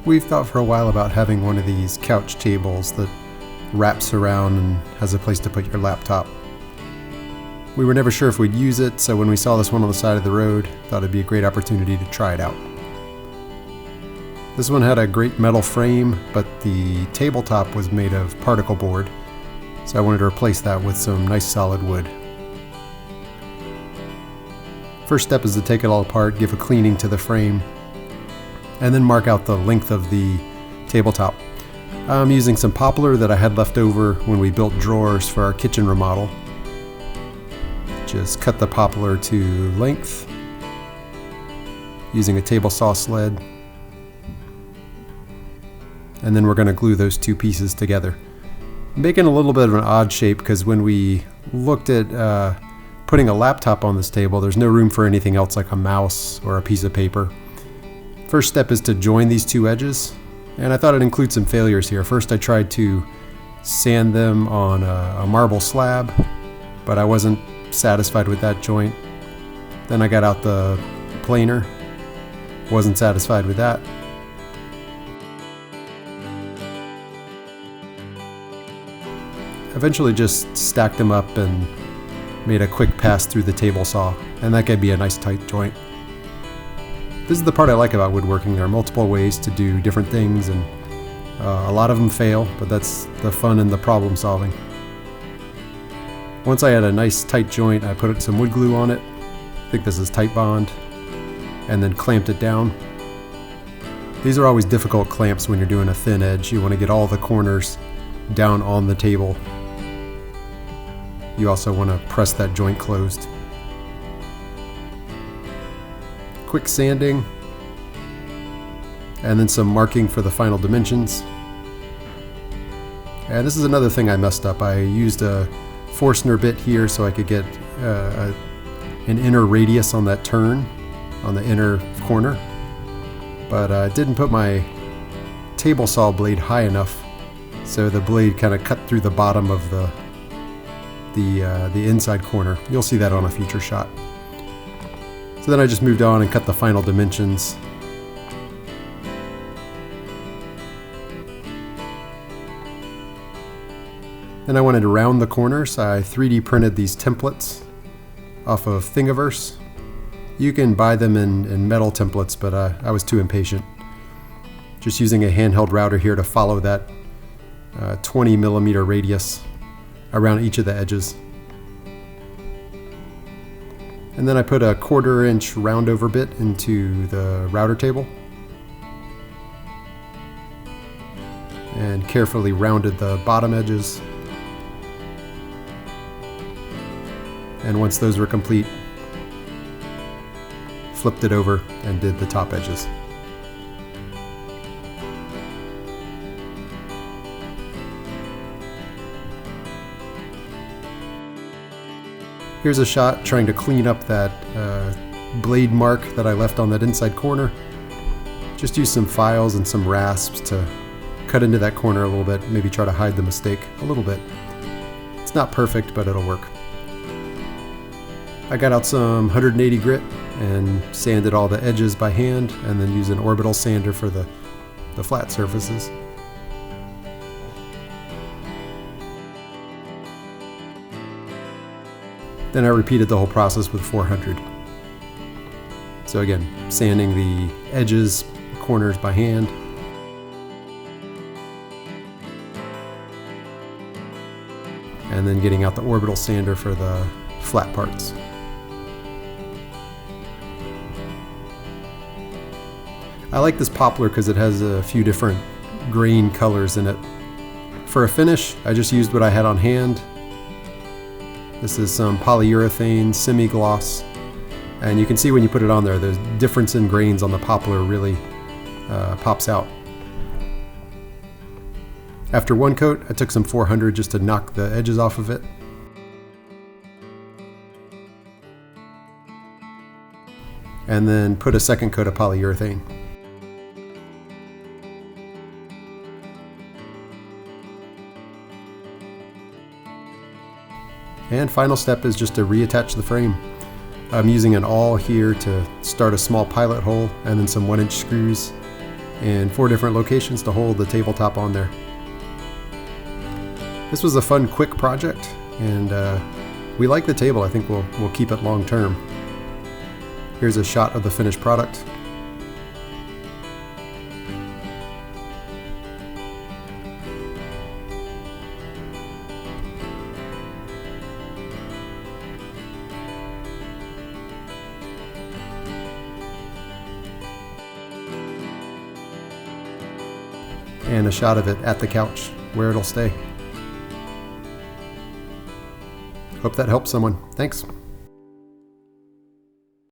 We've thought for a while about having one of these couch tables that wraps around and has a place to put your laptop. We were never sure if we'd use it, so when we saw this one on the side of the road, thought it'd be a great opportunity to try it out. This one had a great metal frame, but the tabletop was made of particle board, so I wanted to replace that with some nice solid wood. First step is to take it all apart, give a cleaning to the frame, and then mark out the length of the tabletop. I'm using some poplar that I had left over when we built drawers for our kitchen remodel. Just cut the poplar to length using a table saw sled, and then we're going to glue those two pieces together. Making a little bit of an odd shape because when we looked at putting a laptop on this table, there's no room for anything else like a mouse or a piece of paper. First step is to join these two edges, and I thought I'd include some failures here. First I tried to sand them on a marble slab, but I wasn't satisfied with that joint. Then I got out the planer, wasn't satisfied with that. Eventually just stacked them up and made a quick pass through the table saw, and that could be a nice tight joint. This is the part I like about woodworking. There are multiple ways to do different things, and a lot of them fail, but that's the fun and the problem solving. Once I had a nice tight joint, I put some wood glue on it. I think this is Tight Bond, and then clamped it down. These are always difficult clamps when you're doing a thin edge. You want to get all the corners down on the table. You also want to press that joint closed. Quick sanding, and then some marking for the final dimensions. And this is another thing I messed up. I used a Forstner bit here so I could get an inner radius on that turn, on the inner corner, but I didn't put my table saw blade high enough, so the blade kind of cut through the bottom of the inside corner. You'll see that on a future shot. So then I just moved on and cut the final dimensions. Then I wanted to round the corners. I 3D printed these templates off of Thingiverse. You can buy them in metal templates, but I was too impatient. Just using a handheld router here to follow that 20 millimeter radius around each of the edges. And then I put a 1/4 inch round over bit into the router table and carefully rounded the bottom edges. And once those were complete, flipped it over and did the top edges. Here's a shot trying to clean up that blade mark that I left on that inside corner. Just use some files and some rasps to cut into that corner a little bit, maybe try to hide the mistake a little bit. It's not perfect, but it'll work. I got out some 180 grit and sanded all the edges by hand, and then used an orbital sander for the flat surfaces. Then I repeated the whole process with 400. So again, sanding the edges, corners by hand. And then getting out the orbital sander for the flat parts. I like this poplar because it has a few different grain colors in it. For a finish, I just used what I had on hand. This is some polyurethane semi-gloss, and you can see when you put it on there, the difference in grains on the poplar really pops out. After one coat, I took some 400 just to knock the edges off of it. And then put a second coat of polyurethane. And final step is just to reattach the frame. I'm using an awl here to start a small pilot hole, and then some 1-inch screws and 4 different locations to hold the tabletop on there. This was a fun, quick project, and we like the table. I think we'll keep it long term. Here's a shot of the finished product. And a shot of it at the couch where it'll stay. Hope that helps someone. Thanks.